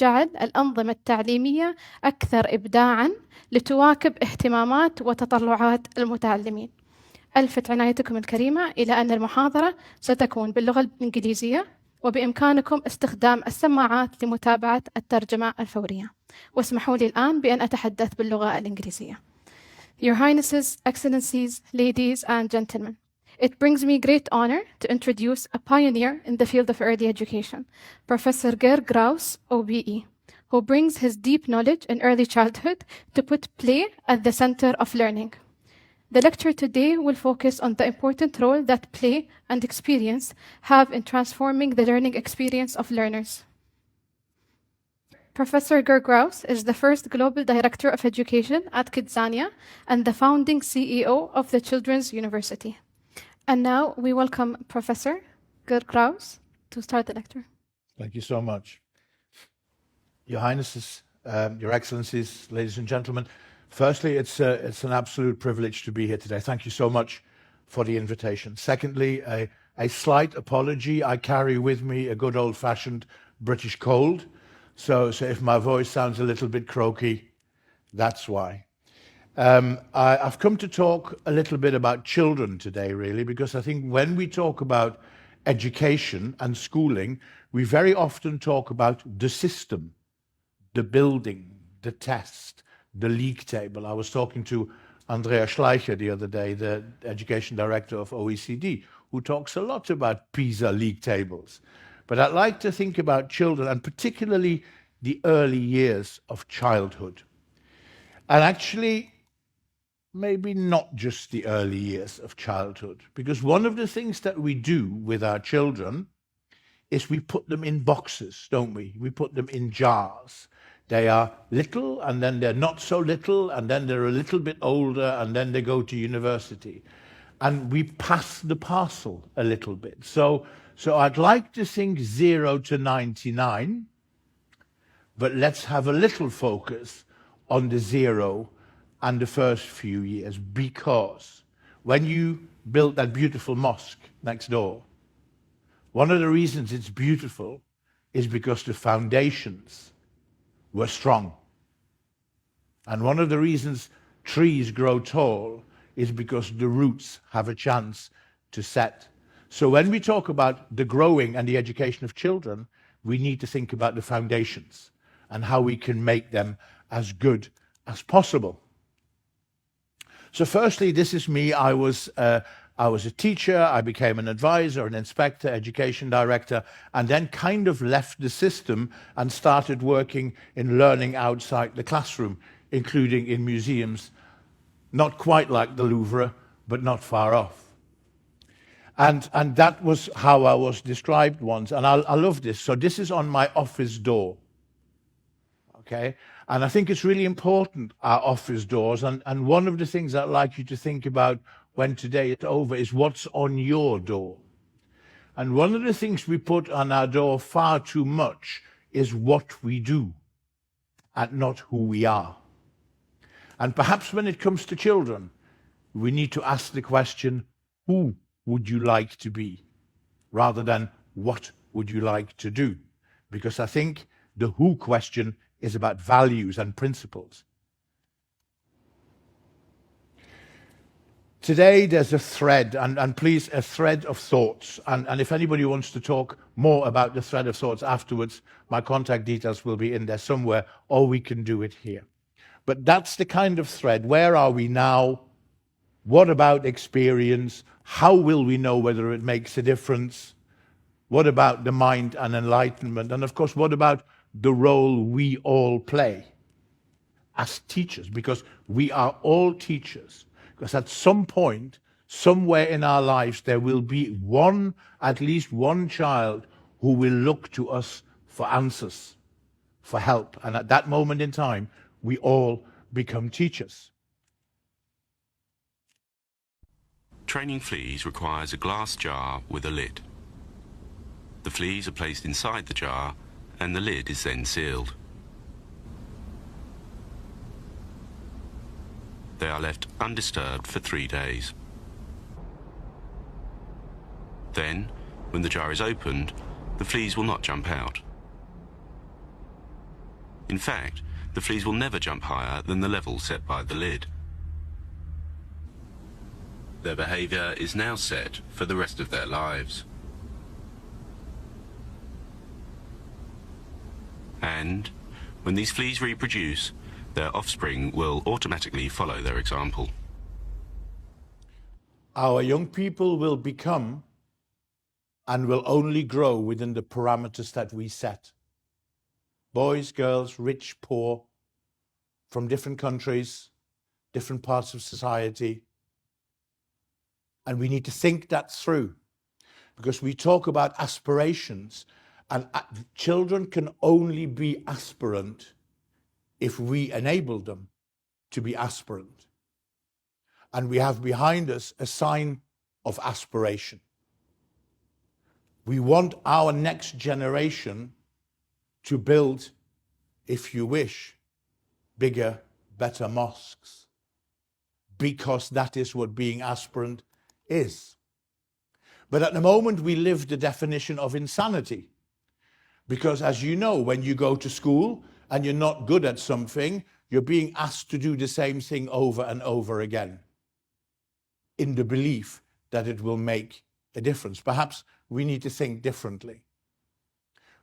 جعل الأنظمة التعليمية أكثر إبداعاً لتواكب اهتمامات وتطلعات المتعلمين. ألفت عنايتكم الكريمة إلى أن المحاضرة ستكون باللغة الإنجليزية، وبإمكانكم استخدام السماعات لمتابعة الترجمة الفورية. واسمحوا لي الآن بأن أتحدث باللغة الإنجليزية. Your Highnesses, Excellencies, ladies and gentlemen, it brings me great honor to introduce a pioneer in the field of early education, Professor Geert Graus, OBE, who brings his deep knowledge in early childhood to put play at the center of learning. The lecture today will focus on the important role that play and experience have in transforming the learning experience of learners. Professor Geert Graus is the first Global Director of Education at Kidzania and the founding CEO of the Children's University. And now we welcome Professor Geert Graus to start the lecture. Thank you so much. Your Highnesses, Your Excellencies, ladies and gentlemen, firstly, it's an absolute privilege to be here today. Thank you so much for the invitation. Secondly, a slight apology. I carry with me a good old-fashioned British cold. So if my voice sounds a little bit croaky, that's why. I've come to talk a little bit about children today, really, because I think when we talk about education and schooling, we very often talk about the system, the building, the test, the league table. I was talking to Andrea Schleicher the other day, the education director of OECD, who talks a lot about PISA league tables. But I'd like to think about children, and particularly the early years of childhood. And actually, maybe not just the early years of childhood, because one of the things that we do with our children is we put them in boxes, don't we? We put them in jars. They are little, and then they're not so little, and then they're a little bit older, and then they go to university. And we pass the parcel a little bit. So I'd like to think 0 to 99, but let's have a little focus on the 0 and the first few years, because when you built that beautiful mosque next door, one of the reasons it's beautiful is because the foundations were strong. And one of the reasons trees grow tall is because the roots have a chance to set. So when we talk about the growing and the education of children, we need to think about the foundations and how we can make them as good as possible. So firstly, this is me. I was a teacher, I became an advisor, an inspector, education director, and then kind of left the system and started working in learning outside the classroom, including in museums, not quite like the Louvre, but not far off. And that was how I was described once, and I love this. So this is on my office door, okay? And I think it's really important, our office doors, and one of the things I'd like you to think about when today is over is what's on your door. And one of the things we put on our door far too much is what we do and not who we are. And perhaps when it comes to children, we need to ask the question, who would you like to be, rather than what would you like to do? Because I think the who question is about values and principles. Today there's a thread, and please, a thread of thoughts. And if anybody wants to talk more about the thread of thoughts afterwards, my contact details will be in there somewhere, or we can do it here. But that's the kind of thread. Where are we now? What about experience? How will we know whether it makes a difference? What about the mind and enlightenment? And of course, what about the role we all play as teachers? Because we are all teachers. Because at some point, somewhere in our lives, there will be at least one child who will look to us for answers, for help. And at that moment in time, we all become teachers. Training fleas requires a glass jar with a lid. The fleas are placed inside the jar and the lid is then sealed. They are left undisturbed for 3 days. Then, when the jar is opened, the fleas will not jump out. In fact, the fleas will never jump higher than the level set by the lid. Their behaviour is now set for the rest of their lives. And when these fleas reproduce, their offspring will automatically follow their example. Our young people will become and will only grow within the parameters that we set. Boys, girls, rich, poor, from different countries, different parts of society. And we need to think that through, because we talk about aspirations, and children can only be aspirant if we enable them to be aspirant. And we have behind us a sign of aspiration. We want our next generation to build, if you wish, bigger, better mosques, because that is what being aspirant is. But at the moment we live the definition of insanity, because as you know, when you go to school and you're not good at something, you're being asked to do the same thing over and over again, in the belief that it will make a difference. Perhaps we need to think differently.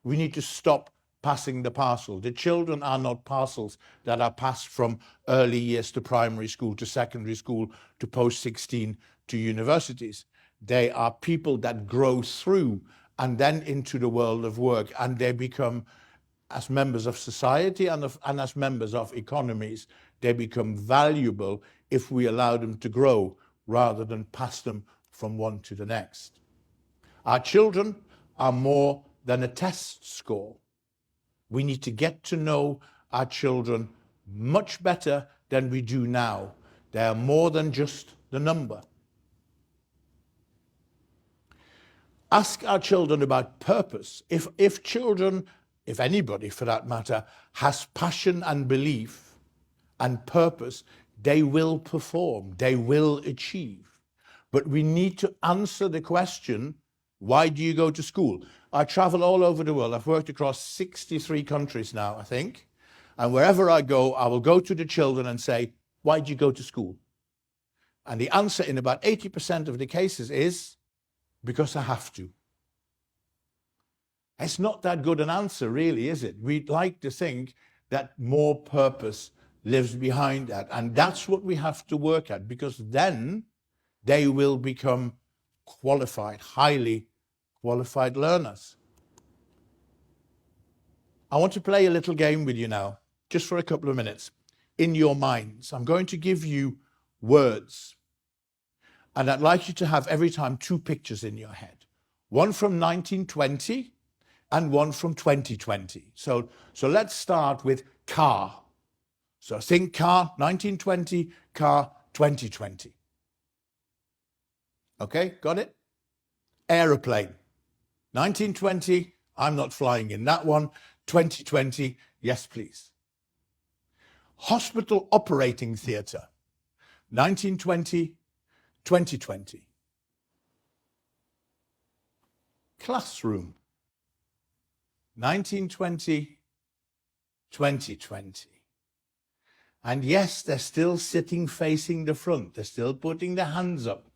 We need to stop passing the parcel. The children are not parcels that are passed from early years to primary school, to secondary school, to post-16, to universities. They are people that grow through and then into the world of work, and they become, as members of society and as members of economies, they become valuable if we allow them to grow rather than pass them from one to the next. Our children are more than a test score. We need to get to know our children much better than we do now. They are more than just the number. Ask our children about purpose. If children, if anybody for that matter, has passion and belief and purpose, they will perform, they will achieve. But we need to answer the question, why do you go to school? I travel all over the world. I've worked across 63 countries now, I think. And wherever I go, I will go to the children and say, why do you go to school? And the answer in about 80% of the cases is, because I have to. It's not that good an answer, really, is it? We'd like to think that more purpose lives behind that. And that's what we have to work at, because then they will become qualified, highly qualified learners. I want to play a little game with you now, just for a couple of minutes. In your minds, I'm going to give you words. And I'd like you to have every time two pictures in your head. One from 1920 and one from 2020. So let's start with car. So think car, 1920, car, 2020. Okay, got it? Aeroplane. 1920, I'm not flying in that one. 2020, yes please. Hospital operating theatre. 1920, 2020. Classroom. 1920, 2020. And yes, they're still sitting facing the front. They're still putting their hands up.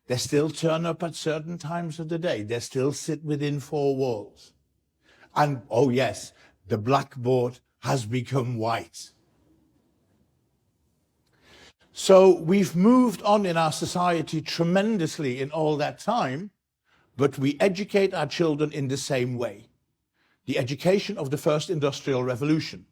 They still turn up at certain times of the day. They still sit within four walls. And, oh yes, the blackboard has become white. So we've moved on in our society tremendously in all that time, but we educate our children in the same way. The education of the first industrial revolution.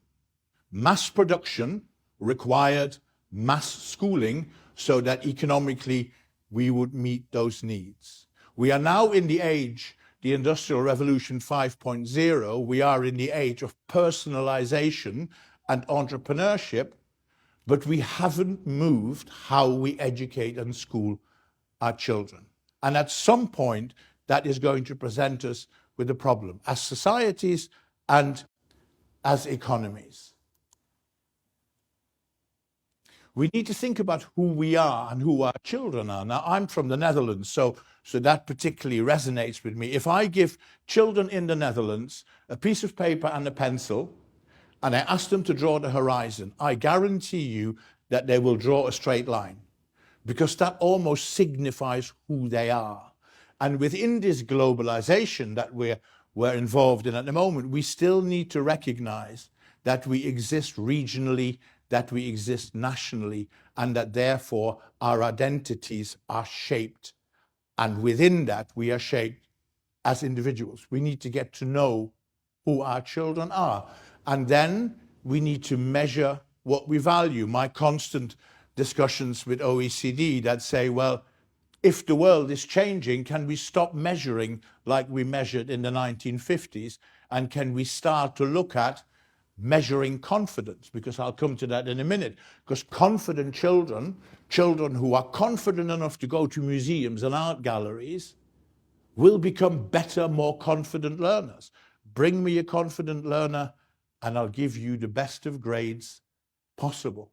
Mass production required mass schooling so that economically we would meet those needs. We are now in the age, the Industrial Revolution 5.0, we are in the age of personalization and entrepreneurship, but we haven't moved how we educate and school our children. And at some point, that is going to present us with a problem as societies and as economies. We need to think about who we are and who our children are. Now, I'm from the Netherlands, so that particularly resonates with me. If I give children in the Netherlands a piece of paper and a pencil and I ask them to draw the horizon, I guarantee you that they will draw a straight line, because that almost signifies who they are. And within this globalization that we're involved in at the moment, we still need to recognize that we exist regionally, that we exist nationally, and that therefore our identities are shaped. And within that, we are shaped as individuals. We need to get to know who our children are. And then we need to measure what we value. My constant discussions with OECD that say, well, if the world is changing, can we stop measuring like we measured in the 1950s? And can we start to look at measuring confidence? Because I'll come to that in a minute. Because confident children, children who are confident enough to go to museums and art galleries, will become better, more confident learners. Bring me a confident learner and I'll give you the best of grades possible.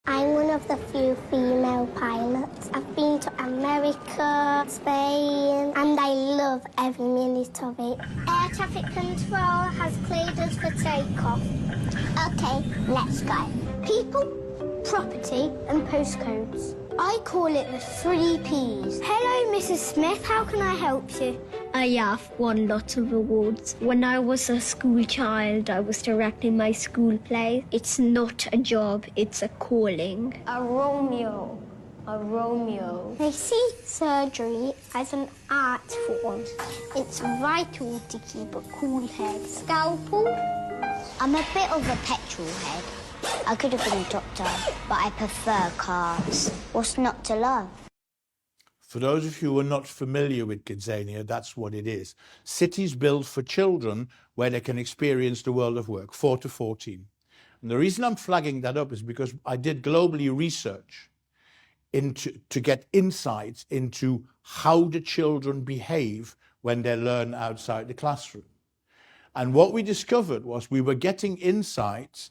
I'm one of the few female pilots. I've been to America, Spain, and I love every minute of it. Air traffic control has cleared us for takeoff. Okay, let's go. People, property, and postcodes. I call it the 3 Ps. Hello, Mrs. Smith. How can I help you? I have won lots of awards. When I was a school child, I was directing my school play. It's not a job, it's a calling. A Romeo. A Romeo. They see surgery as an art form. It's vital to keep a cool head. Scalpel? I'm a bit of a petrol head. I could have been a doctor, but I prefer cars. What's not to love? For those of you who are not familiar with Kidzania, that's what it is. Cities built for children where they can experience the world of work, 4 to 14. And the reason I'm flagging that up is because I did globally research to get insights into how the children behave when they learn outside the classroom. And what we discovered was we were getting insights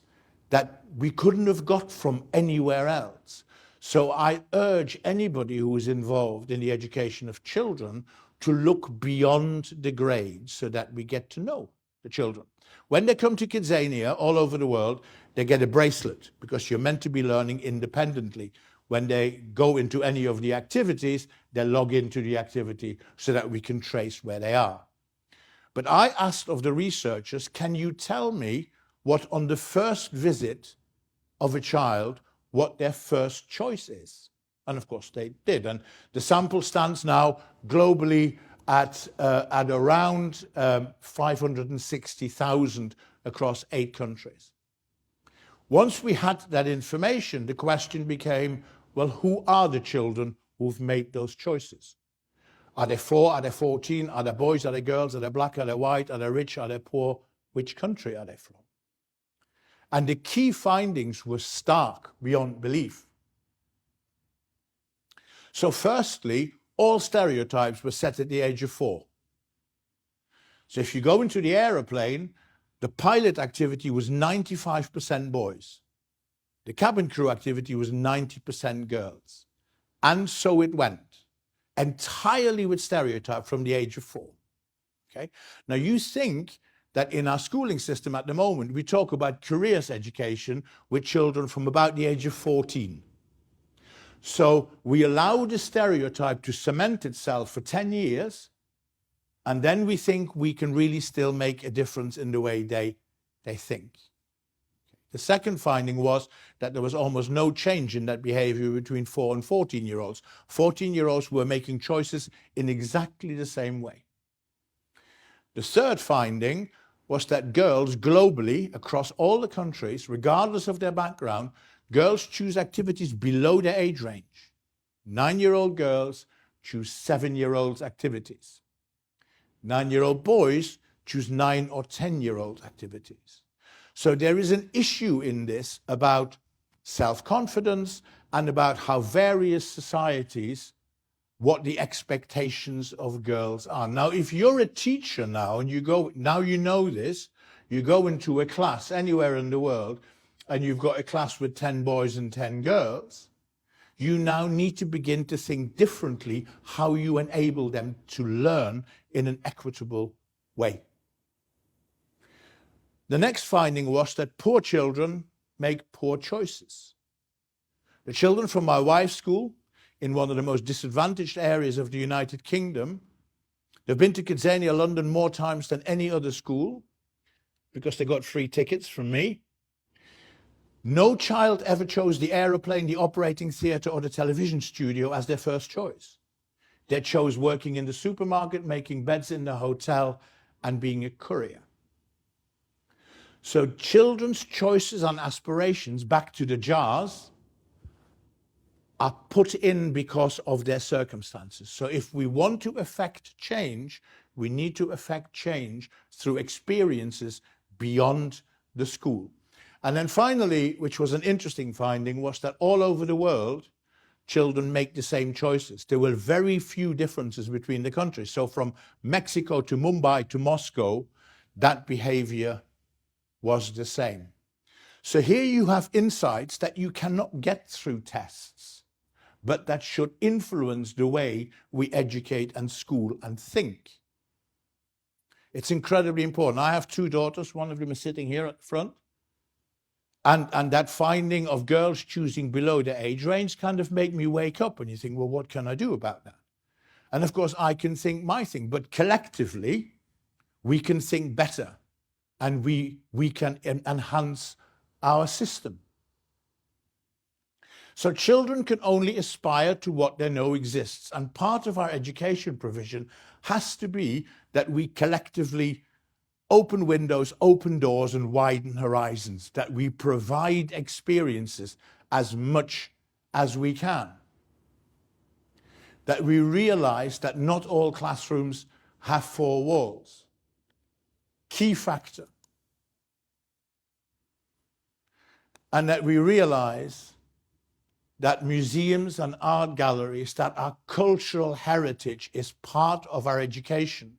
that we couldn't have got from anywhere else. So I urge anybody who is involved in the education of children to look beyond the grades so that we get to know the children. When they come to Kidzania all over the world, they get a bracelet because you're meant to be learning independently. When they go into any of the activities, they log into the activity so that we can trace where they are. But I asked of the researchers, can you tell me what on the first visit of a child, what their first choice is? And of course they did. And the sample stands now globally at around 560,000 across 8 countries. Once we had that information, the question became, well, who are the children who've made those choices? Are they 4? Are they 14? Are they boys? Are they girls? Are they black? Are they white? Are they rich? Are they poor? Which country are they from? And the key findings were stark beyond belief. So firstly, all stereotypes were set at the age of 4. So if you go into the aeroplane, the pilot activity was 95% boys. The cabin crew activity was 90% girls. And so it went, entirely with stereotype from the age of 4. Okay? Now you think that in our schooling system at the moment, we talk about careers education with children from about the age of 14. So we allow the stereotype to cement itself for 10 years, and then we think we can really still make a difference in the way they think. The second finding was that there was almost no change in that behavior between 4 and 14-year-olds. 14-year-olds were making choices in exactly the same way. The third finding was that girls globally, across all the countries, regardless of their background, girls choose activities below their age range. 9-year-old girls choose 7-year-olds activities. 9-year-old boys choose 9 or 10-year-old activities. So there is an issue in this about self-confidence and about how various societies, what the expectations of girls are. Now, if you're a teacher now and you know this, you go into a class anywhere in the world and you've got a class with 10 boys and 10 girls, you now need to begin to think differently how you enable them to learn in an equitable way. The next finding was that poor children make poor choices. The children from my wife's school, in one of the most disadvantaged areas of the United Kingdom, they've been to Kidzania, London more times than any other school because they got free tickets from me. No child ever chose the aeroplane, the operating theatre, or the television studio as their first choice. They chose working in the supermarket, making beds in the hotel, and being a courier. So children's choices and aspirations, back to the jars, are put in because of their circumstances. So if we want to affect change, we need to affect change through experiences beyond the school. And then finally, which was an interesting finding, was that all over the world, children make the same choices. There were very few differences between the countries. So from Mexico to Mumbai to Moscow, that behavior was the same. So here you have insights that you cannot get through tests, but that should influence the way we educate and school and think. It's incredibly important. I have two daughters. One of them is sitting here at the front. And that finding of girls choosing below the age range kind of made me wake up and you think, well, what can I do about that? And of course, I can think my thing, but collectively, we can think better and we can enhance our system. So children can only aspire to what they know exists. And part of our education provision has to be that we collectively open windows, open doors, and widen horizons, that we provide experiences as much as we can. That we realize that not all classrooms have four walls. Key factor. And that we realize that museums and art galleries, that our cultural heritage is part of our education.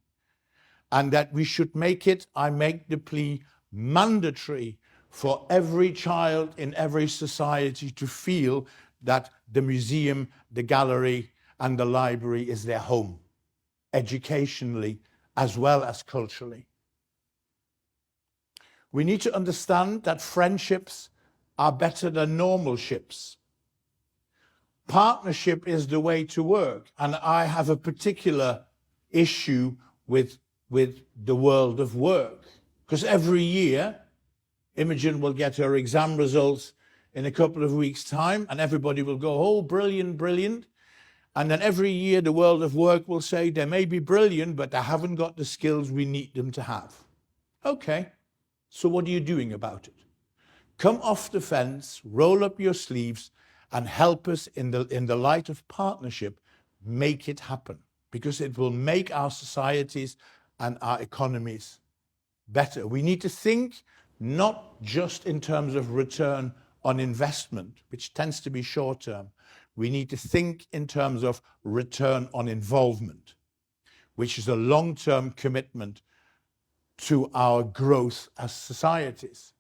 And that we should make it, I make the plea, mandatory for every child in every society to feel that the museum, the gallery, and the library is their home, educationally as well as culturally. We need to understand that friendships are better than normal ships. Partnership is the way to work, and I have a particular issue with the world of work. Because every year, Imogen will get her exam results in a couple of weeks' time, and everybody will go, oh, brilliant, brilliant. And then every year, the world of work will say, they may be brilliant, but they haven't got the skills we need them to have. Okay, so what are you doing about it? Come off the fence, roll up your sleeves, and help us in the light of partnership, make it happen. Because it will make our societies and our economies better. We need to think not just in terms of return on investment, which tends to be short term. We need to think in terms of return on involvement, which is a long-term commitment to our growth as societies.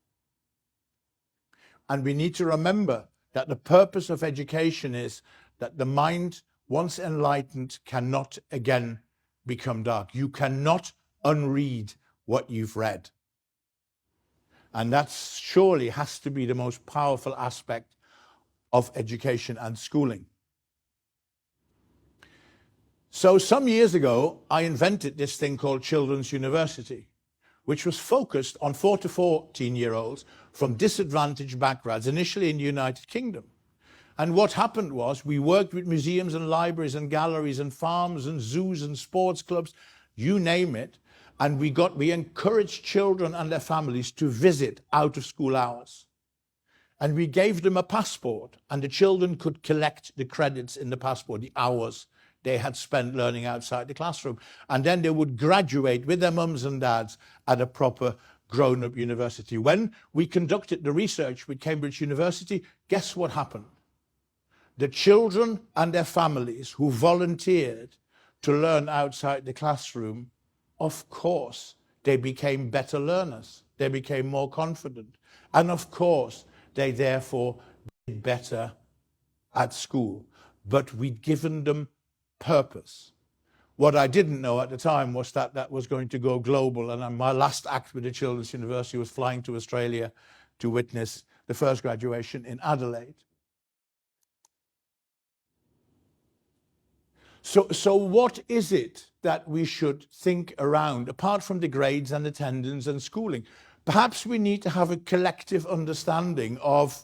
And we need to remember that the purpose of education is that the mind, once enlightened, cannot again become dark. You cannot unread what you've read. And that surely has to be the most powerful aspect of education and schooling. So some years ago, I invented this thing called Children's University, which was focused on 4 to 14-year-olds from disadvantaged backgrounds, initially in the United Kingdom. And what happened was we worked with museums and libraries and galleries and farms and zoos and sports clubs, you name it. And we encouraged children and their families to visit out of school hours. And we gave them a passport, and the children could collect the credits in the passport, the hours they had spent learning outside the classroom. And then they would graduate with their mums and dads at a proper grown-up university. When we conducted the research with Cambridge University, guess what happened? The children and their families who volunteered to learn outside the classroom, of course, they became better learners. They became more confident. And of course, they therefore did better at school. But we'd given them purpose. What I didn't know at the time was that that was going to go global, and my last act with the Children's University was flying to Australia to witness the first graduation in Adelaide. So what is it that we should think around, apart from the grades and attendance and schooling? Perhaps we need to have a collective understanding of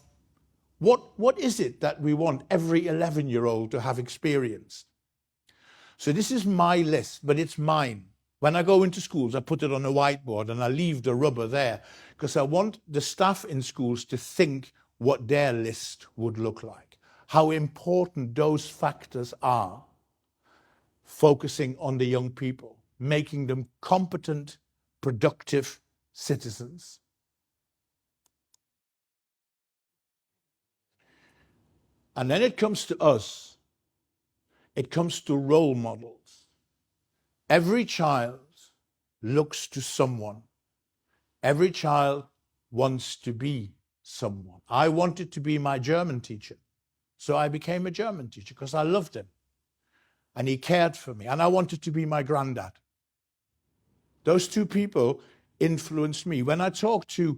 what is it that we want every 11-year-old to have experienced. So this is my list, but it's mine. When I go into schools, I put it on a whiteboard and I leave the rubber there because I want the staff in schools to think what their list would look like, how important those factors are, focusing on the young people, making them competent, productive citizens. And then it comes to us. It comes to role models. Every child looks to someone. Every child wants to be someone. I wanted to be my German teacher, so I became a German teacher because I loved him and he cared for me, and I wanted to be my granddad. Those two people influenced me. When I talk to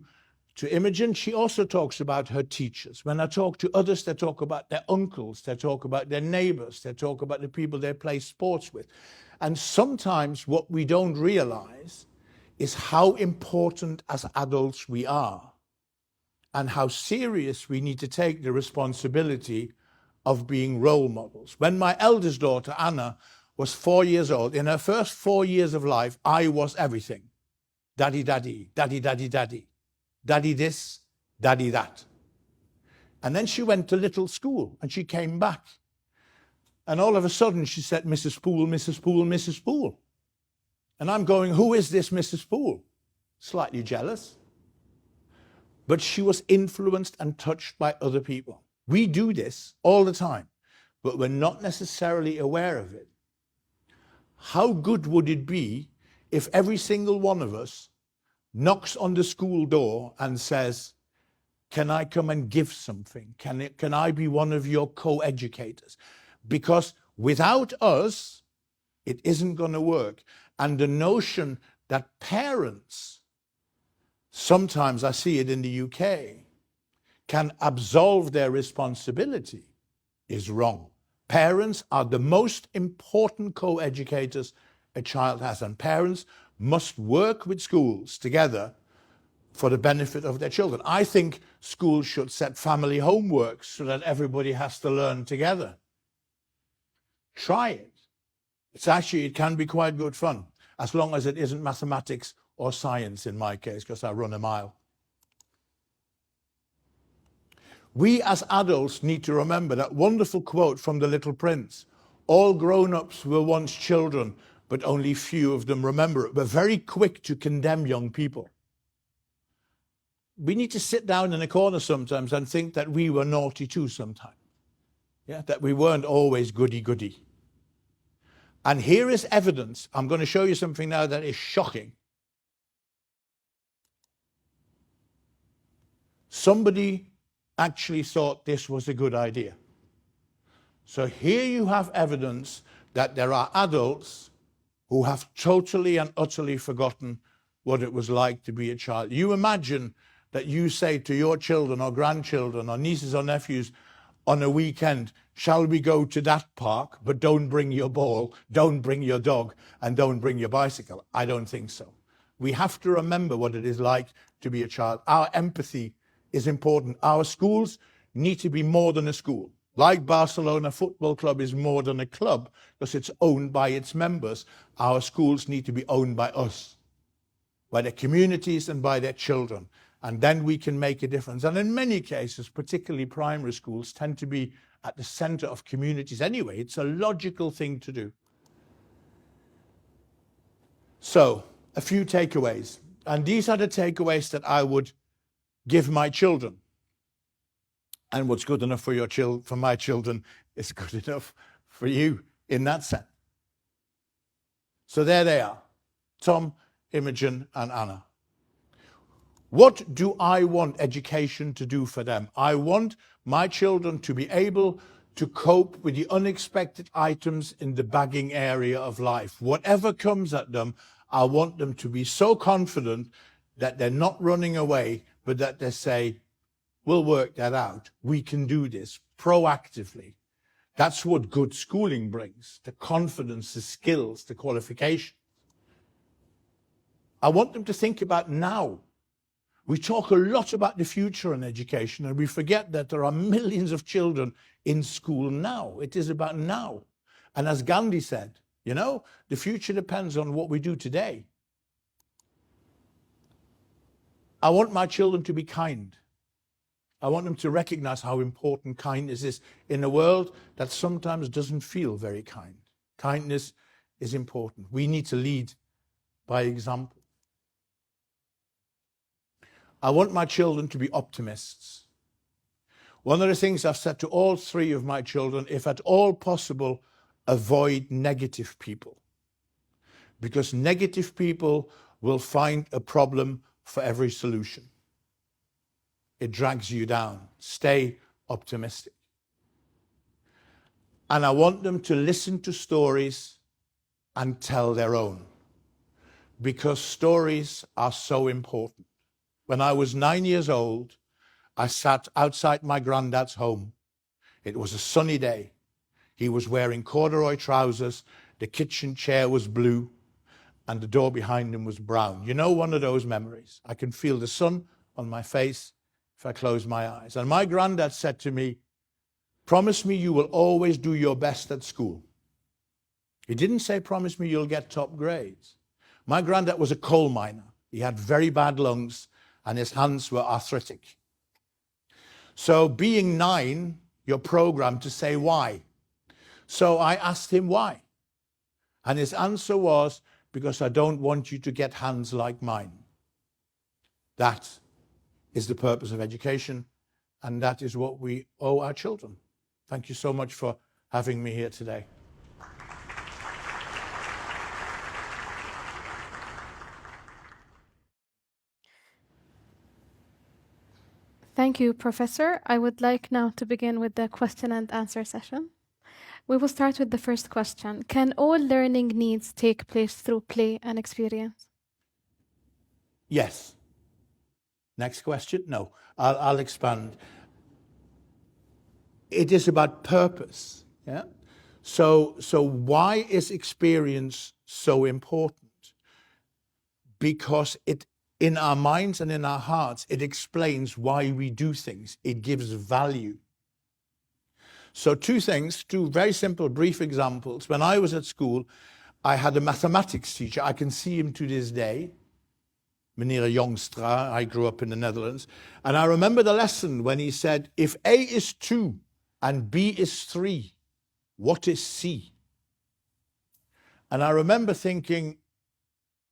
Imogen, she also talks about her teachers. When I talk to others, they talk about their uncles, they talk about their neighbors, they talk about the people they play sports with. And sometimes what we don't realize is how important as adults we are and how serious we need to take the responsibility of being role models. When my eldest daughter, Anna, was 4 years old, in her first 4 years of life, I was everything. Daddy, daddy, daddy, daddy, daddy. Daddy this, daddy that. And then she went to little school and she came back. And all of a sudden she said, Mrs. Poole, Mrs. Poole, Mrs. Poole. And I'm going, who is this Mrs. Poole? Slightly jealous. But she was influenced and touched by other people. We do this all the time, but we're not necessarily aware of it. How good would it be if every single one of us knocks on the school door and says, can I come and give something? Can I be one of your co-educators? Because without us, it isn't going to work. And the notion that parents, sometimes I see it in the UK, can absolve their responsibility is wrong. Parents are the most important co-educators a child has, and parents must work with schools together for the benefit of their children. I think schools should set family homework so that everybody has to learn together. Try it. It can be quite good fun, as long as it isn't mathematics or science in my case, because I run a mile. We as adults need to remember that wonderful quote from The Little Prince. All grown-ups were once children, but only few of them remember it. We're very quick to condemn young people. We need to sit down in a corner sometimes and think that we were naughty too sometimes. Yeah, that we weren't always goody-goody. And here is evidence. I'm going to show you something now that is shocking. Somebody actually thought this was a good idea. So here you have evidence that there are adults who have totally and utterly forgotten what it was like to be a child. You imagine that you say to your children or grandchildren or nieces or nephews on a weekend, shall we go to that park, but don't bring your ball, don't bring your dog, and don't bring your bicycle? I don't think so. We have to remember what it is like to be a child. Our empathy is important. Our schools need to be more than a school. Like Barcelona Football Club is more than a club because it's owned by its members. Our schools need to be owned by us, by their communities and by their children. And then we can make a difference. And in many cases, particularly primary schools, tend to be at the center of communities anyway. It's a logical thing to do. So, a few takeaways. And these are the takeaways that I would give my children. And what's good enough for for my children is good enough for you in that sense. So there they are, Tom, Imogen, and Anna. What do I want education to do for them? I want my children to be able to cope with the unexpected items in the bagging area of life. Whatever comes at them, I want them to be so confident that they're not running away, but that they say, we'll work that out. We can do this proactively. That's what good schooling brings, the confidence, the skills, the qualification. I want them to think about now. We talk a lot about the future in education, and we forget that there are millions of children in school now. It is about now. And as Gandhi said, you know, the future depends on what we do today. I want my children to be kind. I want them to recognize how important kindness is in a world that sometimes doesn't feel very kind. Kindness is important. We need to lead by example. I want my children to be optimists. One of the things I've said to all three of my children, if at all possible, avoid negative people. Because negative people will find a problem for every solution. It drags you down. Stay optimistic. And I want them to listen to stories and tell their own. Because stories are so important. When I was 9 years old, I sat outside my granddad's home. It was a sunny day. He was wearing corduroy trousers, the kitchen chair was blue, and the door behind him was brown. You know, one of those memories. I can feel the sun on my face if I close my eyes. And my granddad said to me, promise me you will always do your best at school. He didn't say, promise me you'll get top grades. My granddad was a coal miner. He had very bad lungs, and his hands were arthritic. So being 9, you're programmed to say why. So I asked him why. And his answer was, because I don't want you to get hands like mine. That is the purpose of education, and that is what we owe our children. Thank you so much for having me here today. Thank you, Professor. I would like now to begin with the question and answer session. We will start with the first question. Can all learning needs take place through play and experience? Yes. Next question? No, I'll expand. It is about purpose. Yeah. So why is experience so important? Because it, in our minds and in our hearts, it explains why we do things. It gives value. So two things, two very simple, brief examples. When I was at school, I had a mathematics teacher. I can see him to this day. Meneer Jongstra, I grew up in the Netherlands. And I remember the lesson when he said, if A is 2 and B is 3, what is C? And I remember thinking,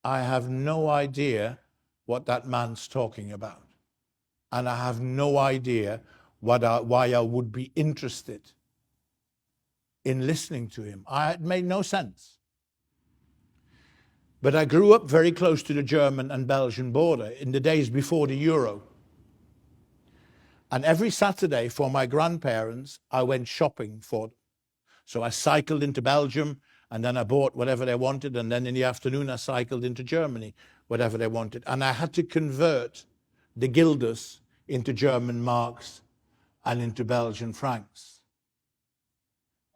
I have no idea what that man's talking about. And I have no idea why I would be interested in listening to him. It made no sense. But I grew up very close to the German and Belgian border in the days before the Euro. And every Saturday for my grandparents, I went shopping for them. So I cycled into Belgium, and then I bought whatever they wanted, and then in the afternoon I cycled into Germany, whatever they wanted. And I had to convert the guilders into German marks and into Belgian francs.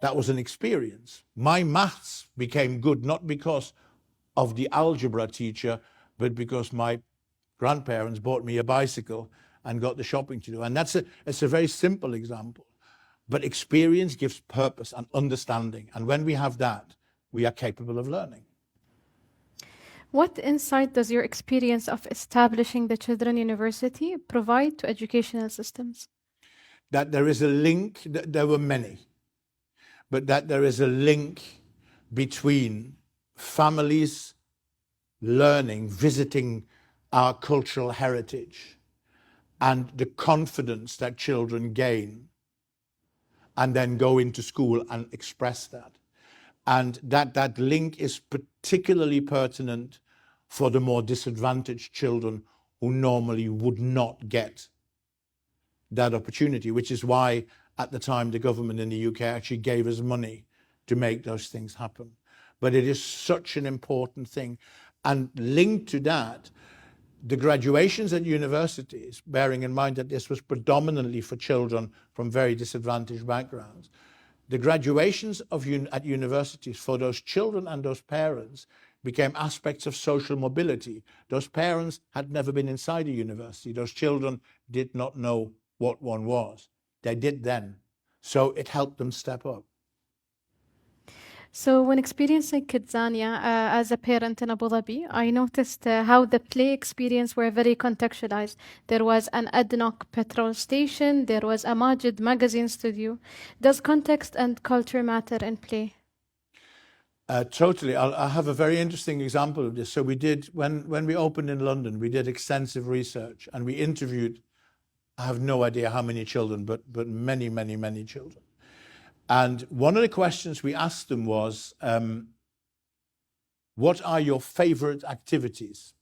That was an experience. My maths became good not because of the algebra teacher, but because my grandparents bought me a bicycle and got the shopping to do. And it's a very simple example. But experience gives purpose and understanding. And when we have that, we are capable of learning. What insight does your experience of establishing the Children University provide to educational systems? That there is a link, there were many, but that there is a link between families learning, visiting our cultural heritage, and the confidence that children gain, and then go into school and express that. And that link is particularly pertinent for the more disadvantaged children who normally would not get that opportunity, which is why at the time the government in the UK actually gave us money to make those things happen. But it is such an important thing. And linked to that, the graduations at universities, bearing in mind that this was predominantly for children from very disadvantaged backgrounds, the graduations at universities for those children and those parents became aspects of social mobility. Those parents had never been inside a university. Those children did not know what one was. They did then. So it helped them step up. So when experiencing Kidzania as a parent in Abu Dhabi, I noticed how the play experience were very contextualized. There was an ADNOC petrol station, there was a Majid magazine studio. Does context and culture matter in play? Totally. I have a very interesting example of this. So we did, when we opened in London, we did extensive research and we interviewed, I have no idea how many children, but many, many, many children. And one of the questions we asked them was, what are your favorite activities?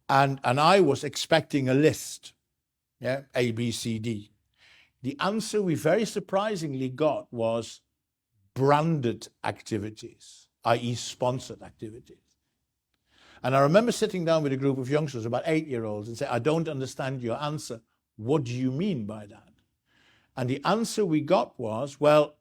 And I was expecting a list, yeah, A, B, C, D. The answer we very surprisingly got was branded activities, i.e. sponsored activities. And I remember sitting down with a group of youngsters, about 8-year-olds, and say, I don't understand your answer. What do you mean by that? And the answer we got was, well,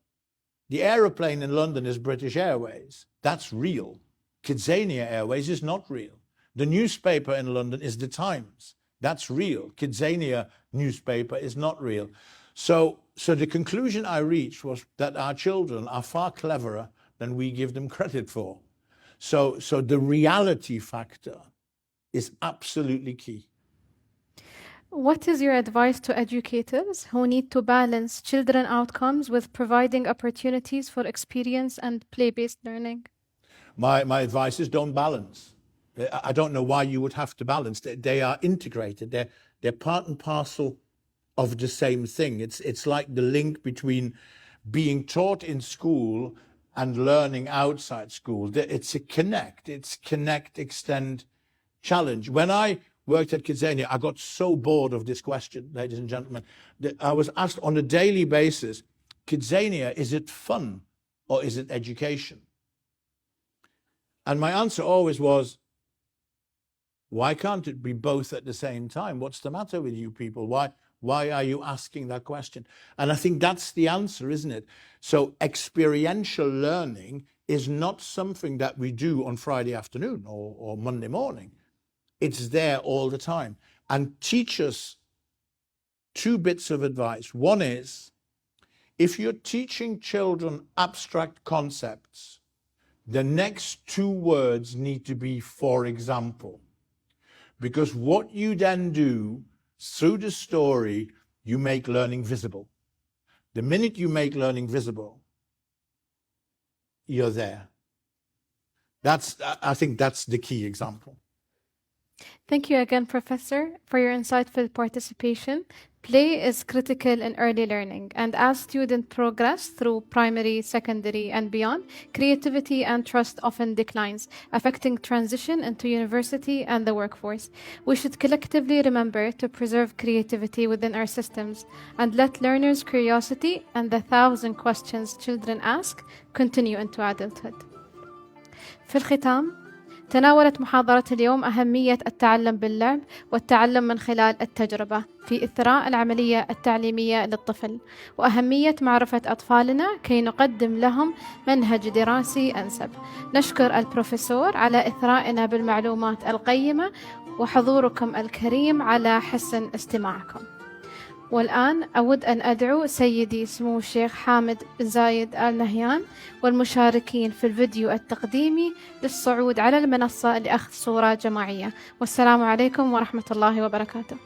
the aeroplane in London is British Airways. That's real. Kidzania Airways is not real. The newspaper in London is The Times. That's real. Kidzania newspaper is not real. So the conclusion I reached was that our children are far cleverer than we give them credit for. So the reality factor is absolutely key. What is your advice to educators who need to balance children outcomes with providing opportunities for experience and play-based learning? My advice is don't balance. I don't know why you would have to balance. They are integrated. They're part and parcel of the same thing. It's like the link between being taught in school and learning outside school. It's a connect. It's connect, extend, challenge. When I worked at Kidzania, I got so bored of this question, ladies and gentlemen, that I was asked on a daily basis, Kidzania, is it fun or is it education? And my answer always was, why can't it be both at the same time? What's the matter with you people? Why are you asking that question? And I think that's the answer, isn't it? So experiential learning is not something that we do on Friday afternoon or Monday morning. It's there all the time. And teachers, 2 bits of advice. One is, if you're teaching children abstract concepts, the next 2 words need to be for example. Because what you then do through the story, you make learning visible. The minute you make learning visible, you're there. I think that's the key example. Thank you again, Professor, for your insightful participation. Play is critical in early learning, and as students progress through primary, secondary, and beyond, creativity and trust often declines, affecting transition into university and the workforce. We should collectively remember to preserve creativity within our systems and let learners' curiosity and the 1,000 questions children ask continue into adulthood. في الختام، تناولت محاضرة اليوم أهمية التعلم باللعب والتعلم من خلال التجربة في إثراء العملية التعليمية للطفل، وأهمية معرفة أطفالنا كي نقدم لهم منهج دراسي أنسب. نشكر البروفيسور على إثرائنا بالمعلومات القيمة وحضوركم الكريم على حسن استماعكم. والآن أود أن أدعو سيدي سمو الشيخ حامد بن زايد آل نهيان والمشاركين في الفيديو التقديمي للصعود على المنصة لأخذ صورة جماعية. والسلام عليكم ورحمة الله وبركاته.